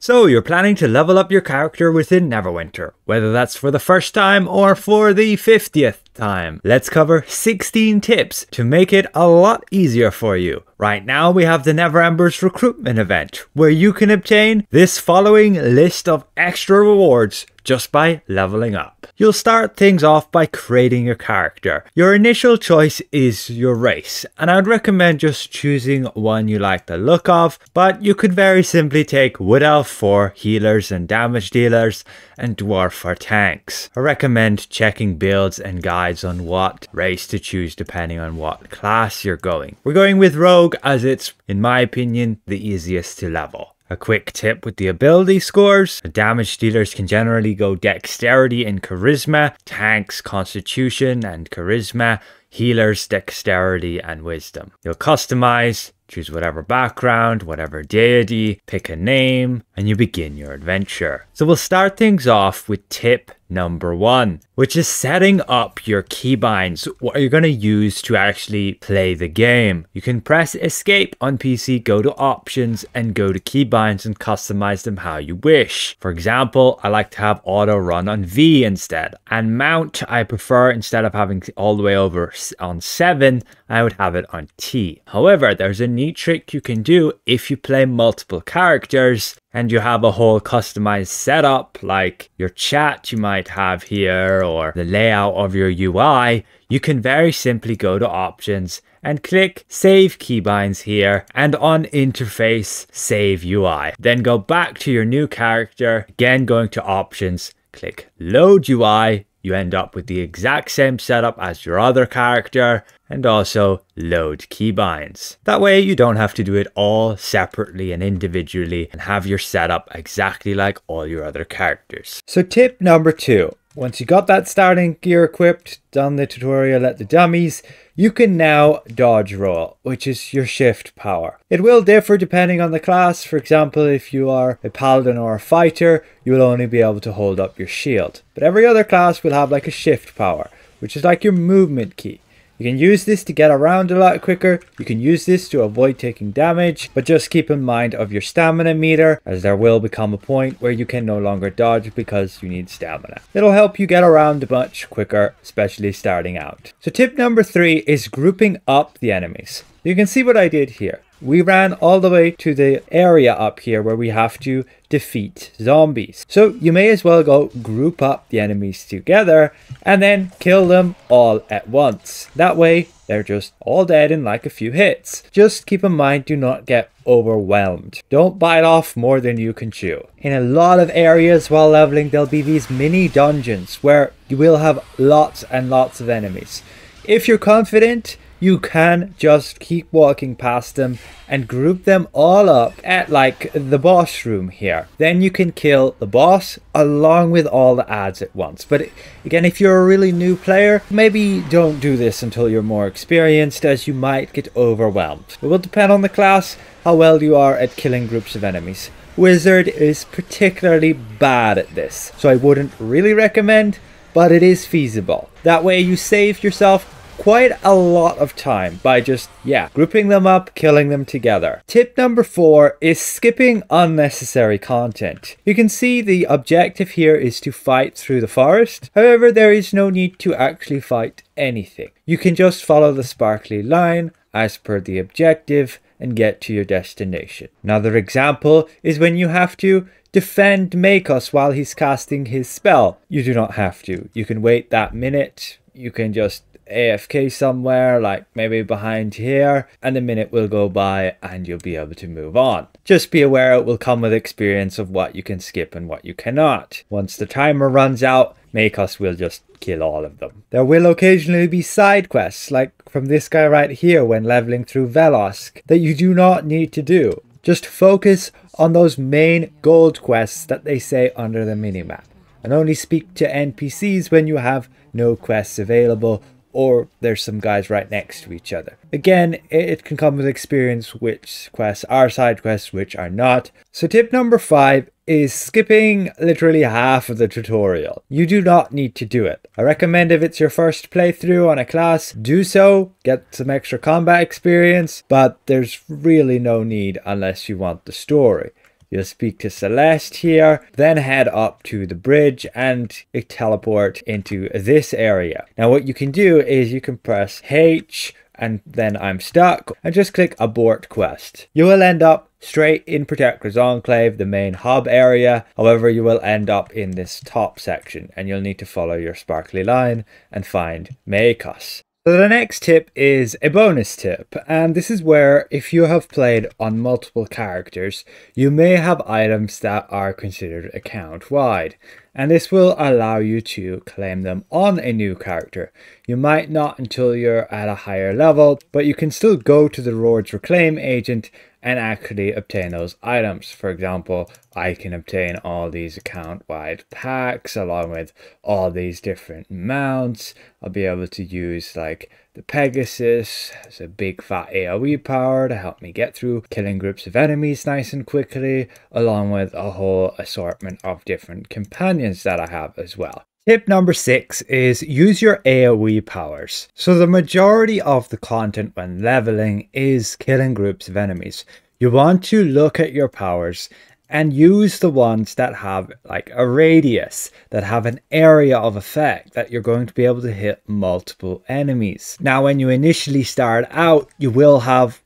So you're planning to level up your character within Neverwinter, whether that's for the first time or for the 50th time. Let's cover 16 tips to make it a lot easier for you. Right now we have the Never Embers recruitment event, where you can obtain this following list of extra rewards just by leveling up. You'll start things off by creating your character. Your initial choice is your race, and I'd recommend just choosing one you like the look of, but you could very simply take Wood Elf for healers and damage dealers, and Dwarf for tanks. I recommend checking builds and guides on what race to choose depending on what class you're going. We're going with Rogue as it's, in my opinion, the easiest to level. A quick tip with the ability scores: damage dealers can generally go dexterity and charisma, tanks constitution and charisma, healers dexterity and wisdom. You'll customize, choose whatever background, whatever deity, pick a name, and you begin your adventure. So we'll start things off with tip number 1, which is setting up your keybinds, what you're going to use to actually play the game. You can press escape on PC, go to options, and go to keybinds and customize them how you wish. For example, I like to have auto run on V instead, and mount I prefer, instead of having all the way over on 7, I would have it on T. However, there's a neat trick you can do if you play multiple characters and you have a whole customized setup, like your chat you might have here or the layout of your UI. You can very simply go to options and click save keybinds here, and on interface save UI. Then go back to your new character, again going to options, click load UI. You end up with the exact same setup as your other character, and also load keybinds. That way you don't have to do it all separately and individually and have your setup exactly like all your other characters. So tip number 2. Once you got that starting gear equipped, done the tutorial at the dummies, you can now dodge roll, which is your shift power. It will differ depending on the class. For example, if you are a paladin or a fighter, you will only be able to hold up your shield. But every other class will have like a shift power, which is like your movement key. You can use this to get around a lot quicker. You can use this to avoid taking damage, but just keep in mind of your stamina meter, as there will become a point where you can no longer dodge because you need stamina. It'll help you get around much quicker, especially starting out. So tip number 3 is grouping up the enemies. You can see what I did here. We ran all the way to the area up here where we have to defeat zombies. So you may as well go group up the enemies together and then kill them all at once. That way they're just all dead in like a few hits. Just keep in mind, do not get overwhelmed. Don't bite off more than you can chew. In a lot of areas while leveling, there'll be these mini dungeons where you will have lots and lots of enemies. If you're confident, you can just keep walking past them and group them all up at like the boss room here. Then you can kill the boss along with all the ads at once. But again, if you're a really new player, maybe don't do this until you're more experienced, as you might get overwhelmed. It will depend on the class, how well you are at killing groups of enemies. Wizard is particularly bad at this, so I wouldn't really recommend, but it is feasible. That way you save yourself quite a lot of time by just, grouping them up, killing them together. Tip number 4 is skipping unnecessary content. You can see the objective here is to fight through the forest. However, there is no need to actually fight anything. You can just follow the sparkly line as per the objective and get to your destination. Another example is when you have to defend Makos while he's casting his spell. You do not have to. You can wait that minute. You can just AFK somewhere, like maybe behind here, and a minute will go by and you'll be able to move on. Just be aware it will come with experience of what you can skip and what you cannot. Once the timer runs out, Makos will just kill all of them. There will occasionally be side quests, like from this guy right here when leveling through Velosk, that you do not need to do. Just focus on those main gold quests that they say under the minimap, and only speak to NPCs when you have no quests available, or there's some guys right next to each other. Again, it can come with experience which quests are side quests, which are not. So tip number 5 is skipping literally half of the tutorial. You do not need to do it. I recommend if it's your first playthrough on a class, do so, get some extra combat experience, but there's really no need unless you want the story. You'll speak to Celeste here, then head up to the bridge and teleport into this area. Now what you can do is you can press H and then I'm stuck and just click abort quest. You will end up straight in Protector's Enclave, the main hub area. However, you will end up in this top section and you'll need to follow your sparkly line and find Makos. So the next tip is a bonus tip, and this is where if you have played on multiple characters, you may have items that are considered account wide, and this will allow you to claim them on a new character. You might not until you're at a higher level, but you can still go to the rewards reclaim agent and actually obtain those items. For example, I can obtain all these account-wide packs along with all these different mounts. I'll be able to use like the Pegasus as a big fat AoE power to help me get through killing groups of enemies nice and quickly, along with a whole assortment of different companions that I have as well. Tip number 6 is use your AoE powers. So the majority of the content when leveling is killing groups of enemies. You want to look at your powers and use the ones that have like a radius, that have an area of effect that you're going to be able to hit multiple enemies. Now when you initially start out, you will have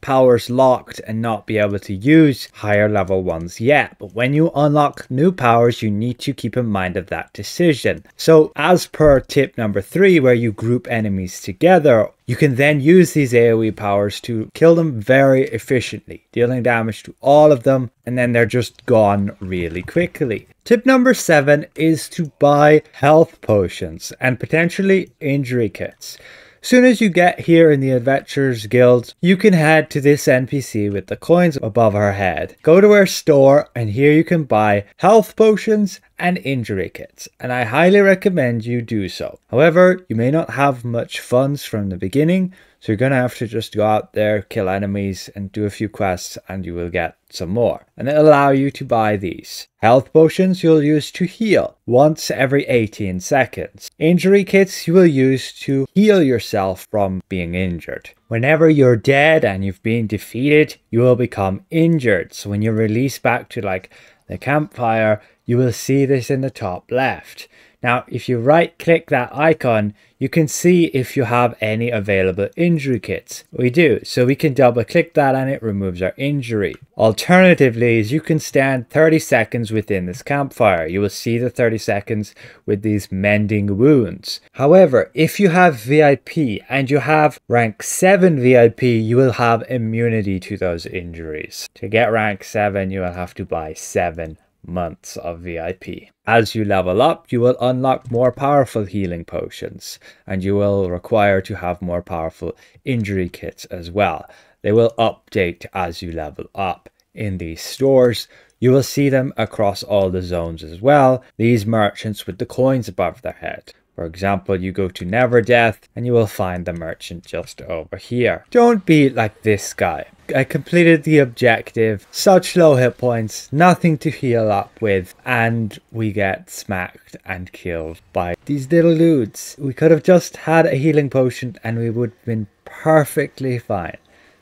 powers locked and not be able to use higher level ones yet, but when you unlock new powers you need to keep in mind of that decision. So as per tip number 3, where you group enemies together, you can then use these AoE powers to kill them very efficiently, dealing damage to all of them, and then they're just gone really quickly. Tip number 7 is to buy health potions and potentially injury kits. Soon as you get here in the Adventurers Guild, you can head to this NPC with the coins above her head. Go to her store and here you can buy health potions and injury kits, and I highly recommend you do so. However, you may not have much funds from the beginning, so you're going to have to just go out there, kill enemies and do a few quests and you will get some more. And it'll allow you to buy these. Health potions you'll use to heal once every 18 seconds. Injury kits you will use to heal yourself from being injured. Whenever you're dead and you've been defeated, you will become injured. So when you release back to like the campfire, you will see this in the top left. Now, if you right click that icon, you can see if you have any available injury kits. We do, so we can double click that and it removes our injury. Alternatively, you can stand 30 seconds within this campfire. You will see the 30 seconds with these mending wounds. However, if you have VIP and you have rank 7 VIP, you will have immunity to those injuries. To get rank 7, you will have to buy 7 months of VIP. As you level up, you will unlock more powerful healing potions, and you will require to have more powerful injury kits as well. They will update as you level up in these stores. You will see them across all the zones as well, these merchants with the coins above their head. For example, you go to Never Death and you will find the merchant just over here. Don't be like this guy. I completed the objective, such low hit points, nothing to heal up with, and we get smacked and killed by these little dudes. We could have just had a healing potion and we would have been perfectly fine.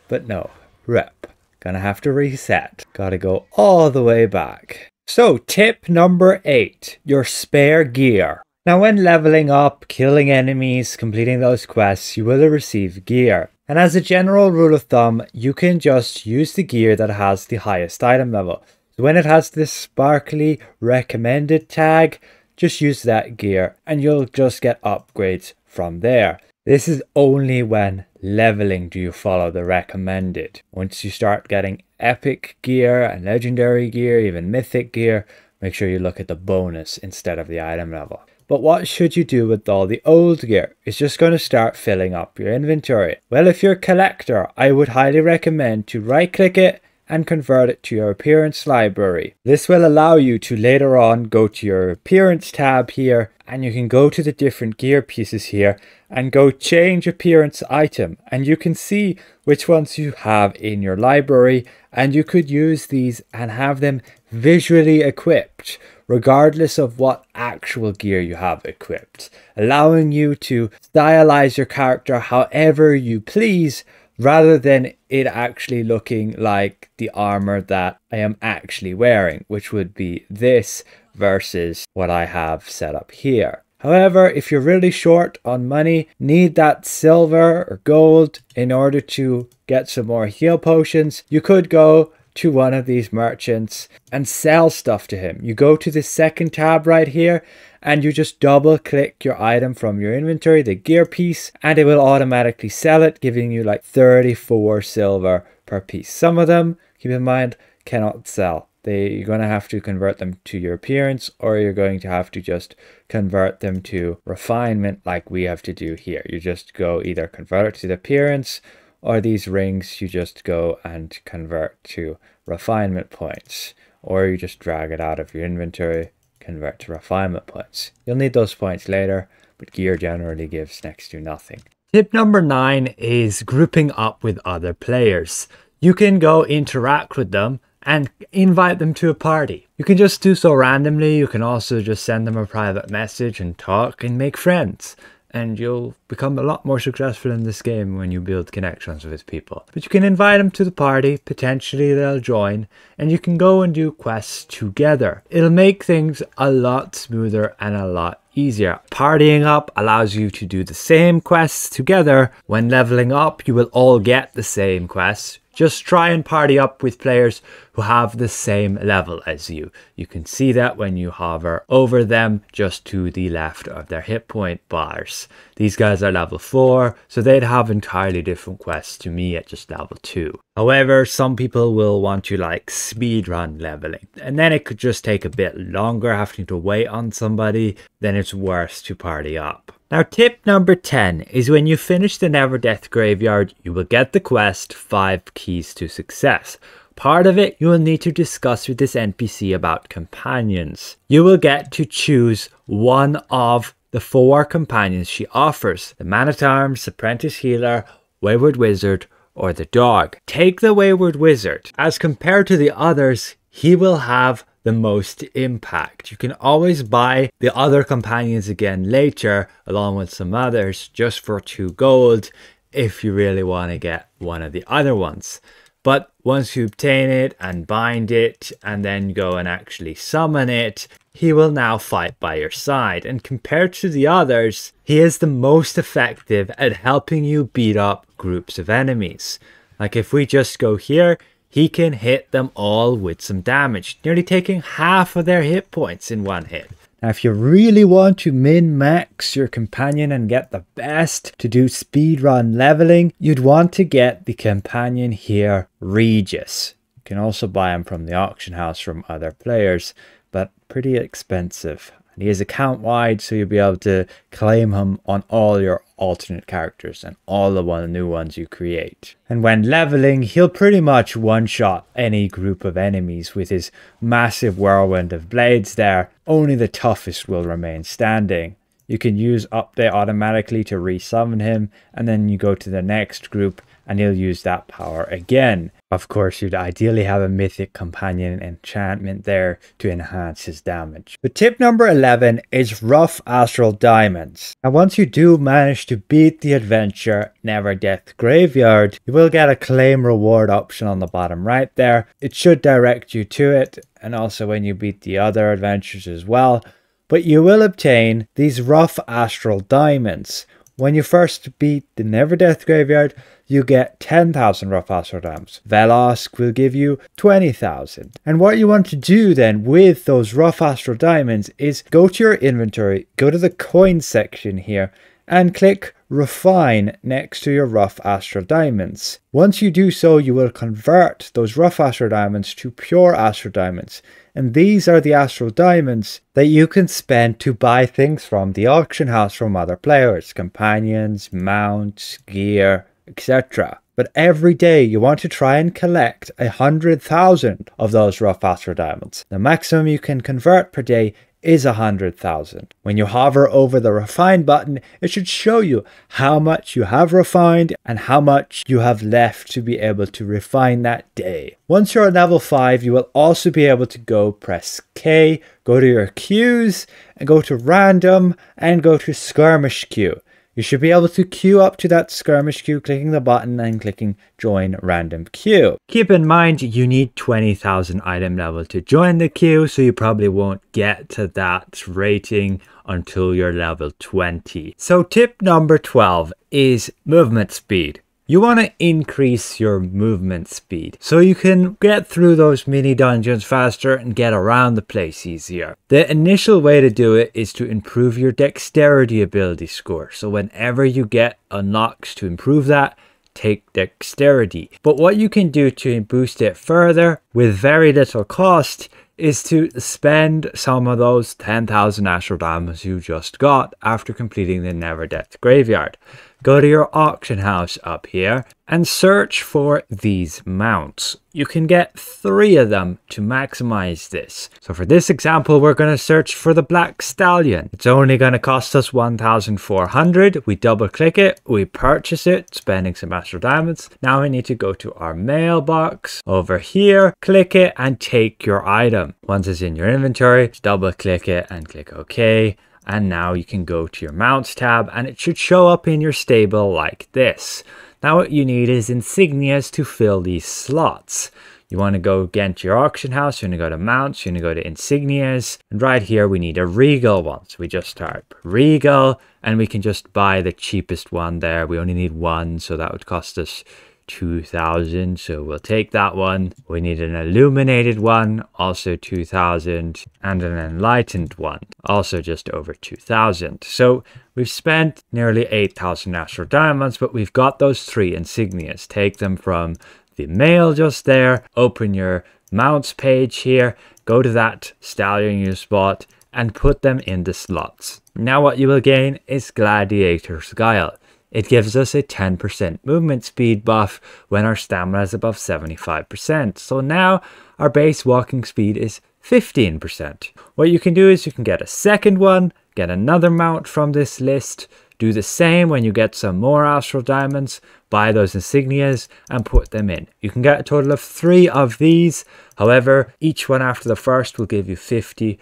But no, rip. Gonna have to reset. Gotta go all the way back. So tip number 8, your spare gear. Now when leveling up, killing enemies, completing those quests, you will receive gear. And as a general rule of thumb, you can just use the gear that has the highest item level. So when it has this sparkly recommended tag, just use that gear and you'll just get upgrades from there. This is only when leveling do you follow the recommended. Once you start getting epic gear and legendary gear, even mythic gear, make sure you look at the bonus instead of the item level. But what should you do with all the old gear? It's just going to start filling up your inventory. Well, if you're a collector, I would highly recommend to right click it and convert it to your appearance library. This will allow you to later on go to your appearance tab here and you can go to the different gear pieces here and go change appearance item, and you can see which ones you have in your library, and you could use these and have them visually equipped regardless of what actual gear you have equipped, allowing you to stylize your character however you please rather than it actually looking like the armor that I am actually wearing, which would be this versus what I have set up here. However, if you're really short on money, need that silver or gold in order to get some more heal potions, you could go to one of these merchants and sell stuff to him. You go to the second tab right here and you just double click your item from your inventory, the gear piece, and it will automatically sell it, giving you like 34 silver per piece. Some of them, keep in mind, cannot sell. You're going to have to convert them to your appearance, or you're going to have to just convert them to refinement like we have to do here. You just go either convert it to the appearance, or these rings you just go and convert to refinement points, or you just drag it out of your inventory, convert to refinement points. You'll need those points later, but gear generally gives next to nothing. Tip number 9 is grouping up with other players. You can go interact with them and invite them to a party. You can just do so randomly. You can also just send them a private message and talk and make friends. And you'll become a lot more successful in this game when you build connections with people. But you can invite them to the party, potentially they'll join, and you can go and do quests together. It'll make things a lot smoother and a lot easier. Partying up allows you to do the same quests together. When leveling up, you will all get the same quests. Just try and party up with players who have the same level as you. You can see that when you hover over them just to the left of their hit point bars. These guys are level 4, so they'd have entirely different quests to me at just level 2. However, some people will want to like speedrun leveling, and then it could just take a bit longer having to wait on somebody. Then it's worse to party up. Now tip number 10 is when you finish the Never Death Graveyard, you will get the quest 5 Keys to Success. Part of it you will need to discuss with this NPC about companions. You will get to choose one of the 4 companions she offers: the Man-at-Arms, Apprentice Healer, Wayward Wizard, or the Dog. Take the Wayward Wizard. As compared to the others, he will have the most impact. You can always buy the other companions again later along with some others just for 2 gold if you really want to get one of the other ones. But once you obtain it and bind it and then go and actually summon it, he will now fight by your side. And compared to the others, he is the most effective at helping you beat up groups of enemies. Like if we just go here, he can hit them all with some damage, nearly taking half of their hit points in one hit. Now, if you really want to min-max your companion and get the best to do speedrun leveling, you'd want to get the companion here, Regis. You can also buy him from the auction house from other players, but pretty expensive. And he is account-wide, so you'll be able to claim him on all your alternate characters and all the new ones you create. And when leveling, he'll pretty much one-shot any group of enemies with his massive whirlwind of blades there. Only the toughest will remain standing. You can use update automatically to resummon him, and then you go to the next group and he'll use that power again. Of course, you'd ideally have a mythic companion enchantment there to enhance his damage. But tip number 11 is rough astral diamonds. And once you do manage to beat the adventure Never Death Graveyard, you will get a claim reward option on the bottom right there. It should direct you to it, and also when you beat the other adventures as well. But you will obtain these rough astral diamonds. When you first beat the Never Death Graveyard, you get 10,000 rough astral diamonds. Velosk will give you 20,000. And what you want to do then with those rough astral diamonds is go to your inventory, go to the coin section here, and click Refine next to your rough astral diamonds. Once you do so, you will convert those rough astral diamonds to pure astral diamonds. And these are the astral diamonds that you can spend to buy things from the auction house from other players, companions, mounts, gear, etc. But every day you want to try and collect 100,000 of those rough astral diamonds. The maximum you can convert per day is 100,000. When you hover over the refine button, it should show you how much you have refined and how much you have left to be able to refine that day. Once you're at level 5, you will also be able to go press K, go to your queues, and go to random and go to skirmish queue. You should be able to queue up to that skirmish queue, clicking the button and clicking join random queue. Keep in mind you need 20,000 item level to join the queue, so you probably won't get to that rating until you're level 20. So tip number 12 is movement speed. You want to increase your movement speed so you can get through those mini dungeons faster and get around the place easier. The initial way to do it is to improve your dexterity ability score. So whenever you get unlocks to improve that, take dexterity. But what you can do to boost it further with very little cost is to spend some of those 10,000 Astral diamonds you just got after completing the Never Death Graveyard. Go to your auction house up here and search for these mounts. You can get 3 of them to maximize this. So for this example, we're going to search for the Black Stallion. It's only going to cost us 1,400. We double click it, we purchase it, spending some Astral diamonds. Now we need to go to our mailbox over here, click it and take your item. Once it's in your inventory, double click it and click OK. And now you can go to your mounts tab and it should show up in your stable like this. Now what you need is insignias to fill these slots. You want to go again to your auction house, you want to go to mounts, you want to go to insignias, and right here we need a regal one. So we just type regal and we can just buy the cheapest one there. We only need 1, so that would cost us 2,000, so we'll take that one. We need an illuminated one, also 2,000, and an enlightened one, also just over 2,000. So we've spent nearly 8,000 Astral diamonds, but we've got those 3 insignias. Take them from the mail just there, open your mounts page here, go to that stallion you spot, and put them in the slots. Now what you will gain is Gladiator's Guile. It gives us a 10% movement speed buff when our stamina is above 75%. So now our base walking speed is 15%. What you can do is you can get a second one, get another mount from this list, do the same when you get some more Astral diamonds, buy those insignias and put them in. You can get a total of 3 of these. However, each one after the first will give you 50%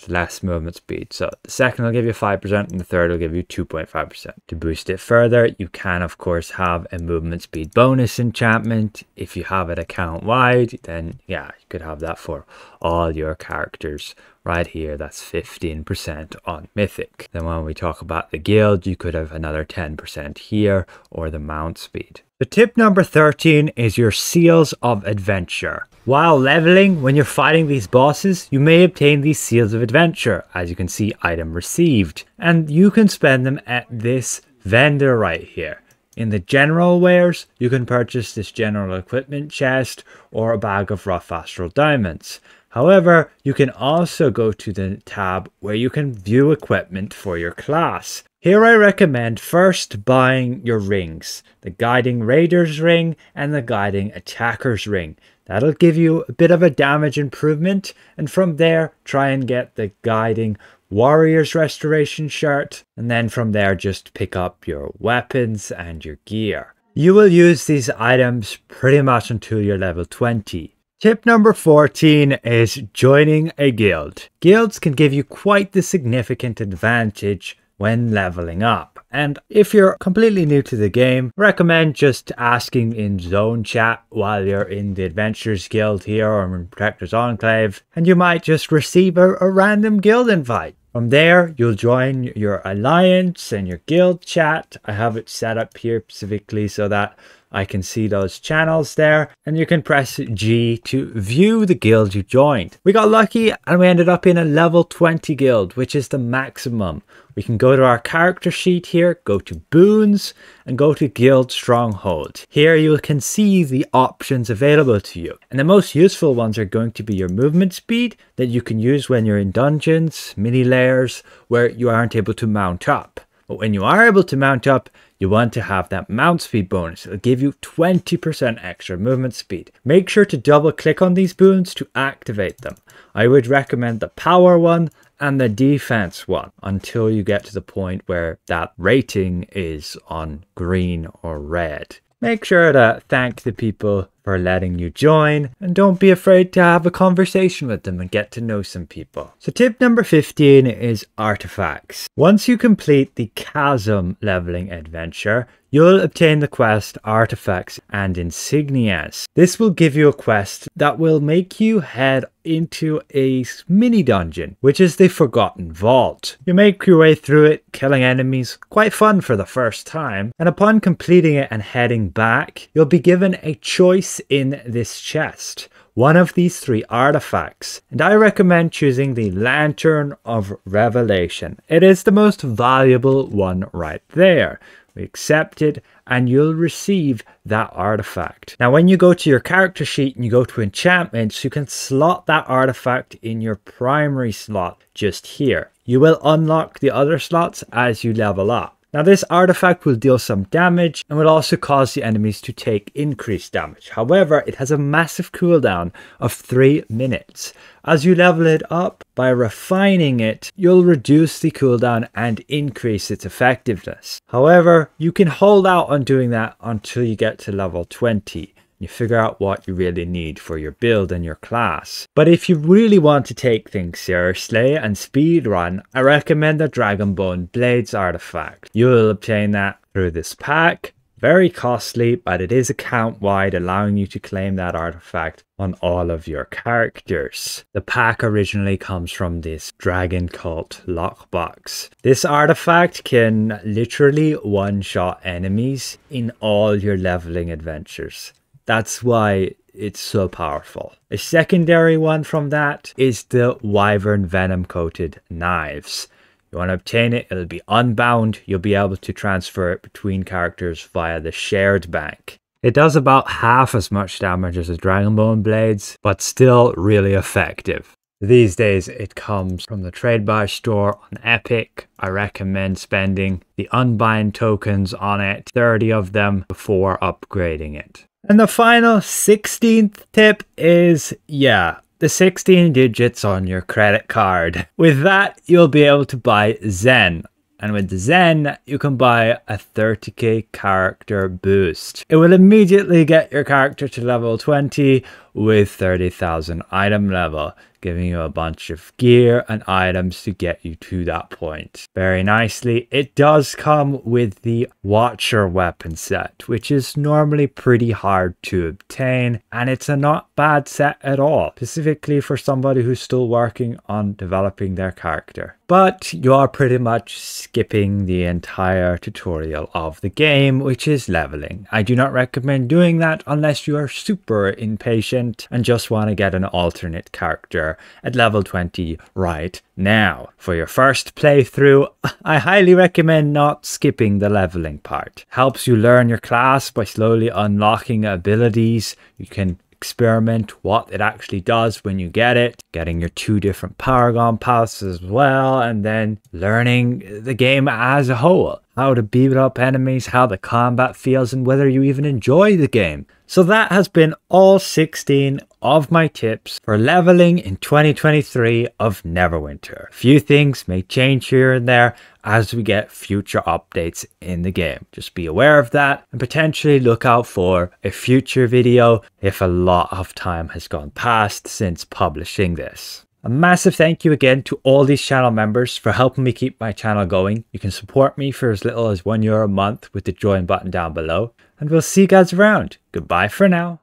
less movement speed. So the second will give you 5% and the third will give you 2.5%. To boost it further, you can of course have a movement speed bonus enchantment. If you have it account wide, then yeah, you could have that for all your characters. Right here, that's 15% on Mythic. Then when we talk about the guild, you could have another 10% here, or the mount speed. The tip number 13 is your Seals of Adventure. While leveling, when you're fighting these bosses, you may obtain these Seals of Adventure. As you can see, item received. And you can spend them at this vendor right here. In the general wares, you can purchase this general equipment chest or a bag of rough Astral diamonds. However, you can also go to the tab where you can view equipment for your class. Here I recommend first buying your rings, the Guiding Raider's ring and the Guiding Attacker's ring. That'll give you a bit of a damage improvement, and from there try and get the Guiding Warrior's Restoration shirt, and then from there just pick up your weapons and your gear. You will use these items pretty much until you're level 20. Tip number 14 is joining a guild. Guilds can give you quite the significant advantage when leveling up. And if you're completely new to the game, recommend just asking in zone chat while you're in the Adventurers Guild here or in Protector's Enclave, and you might just receive a random guild invite. From there, you'll join your alliance and your guild chat. I have it set up here specifically so that I can see those channels there, and you can press G to view the guild you joined. We got lucky and we ended up in a level 20 guild, which is the maximum. We can go to our character sheet here, go to boons and go to guild stronghold. Here you can see the options available to you, and the most useful ones are going to be your movement speed that you can use when you're in dungeons, mini layers where you aren't able to mount up. But when you are able to mount up, you want to have that mount speed bonus. It'll give you 20% extra movement speed. Make sure to double click on these boons to activate them. I would recommend the power one and the defense one until you get to the point where that rating is on green or red. Make sure to thank the people for letting you join, and don't be afraid to have a conversation with them and get to know some people. So tip number 15 is artifacts. Once you complete the Chasm leveling adventure, you'll obtain the quest Artifacts and Insignias. This will give you a quest that will make you head into a mini dungeon, which is the Forgotten Vault. You make your way through it, killing enemies, quite fun for the first time, and upon completing it and heading back, you'll be given a choice in this chest. One of these 3 artifacts, and I recommend choosing the Lantern of Revelation. It is the most valuable one right there. We accept it and you'll receive that artifact. Now when you go to your character sheet and you go to enchantments, you can slot that artifact in your primary slot just here. You will unlock the other slots as you level up. Now this artifact will deal some damage and will also cause the enemies to take increased damage. However, it has a massive cooldown of 3 minutes. As you level it up, by refining it, you'll reduce the cooldown and increase its effectiveness. However, you can hold out on doing that until you get to level 20. You figure out what you really need for your build and your class. But if you really want to take things seriously and speedrun, I recommend the Dragonbone Blades artifact. You will obtain that through this pack. Very costly, but it is account-wide, allowing you to claim that artifact on all of your characters. The pack originally comes from this Dragon Cult lockbox. This artifact can literally one-shot enemies in all your leveling adventures. That's why it's so powerful. A secondary one from that is the Wyvern Venom Coated Knives. You want to obtain it, it'll be unbound. You'll be able to transfer it between characters via the shared bank. It does about half as much damage as the Dragonbone Blades, but still really effective. These days it comes from the trade buy store on Epic. I recommend spending the unbind tokens on it, 30 of them, before upgrading it. And the final 16th tip is, the 16 digits on your credit card. With that, you'll be able to buy Zen. And with the Zen, you can buy a 30k character boost. It will immediately get your character to level 20 with 30,000 item level, giving you a bunch of gear and items to get you to that point. Very nicely, it does come with the Watcher weapon set, which is normally pretty hard to obtain, and it's a not bad set at all, specifically for somebody who's still working on developing their character. But you are pretty much skipping the entire tutorial of the game, which is leveling. I do not recommend doing that unless you are super impatient and just want to get an alternate character at level 20 right now. For your first playthrough, I highly recommend not skipping the leveling part. Helps you learn your class by slowly unlocking abilities. You can experiment what it actually does when you get it, getting your 2 different Paragon paths as well, and then learning the game as a whole, how to beat up enemies, how the combat feels, and whether you even enjoy the game. So that has been all 16 of my tips for leveling in 2023 of Neverwinter. A few things may change here and there as we get future updates in the game. Just be aware of that and potentially look out for a future video if a lot of time has gone past since publishing this. A massive thank you again to all these channel members for helping me keep my channel going. You can support me for as little as €1 a month with the join button down below. And we'll see you guys around. Goodbye for now.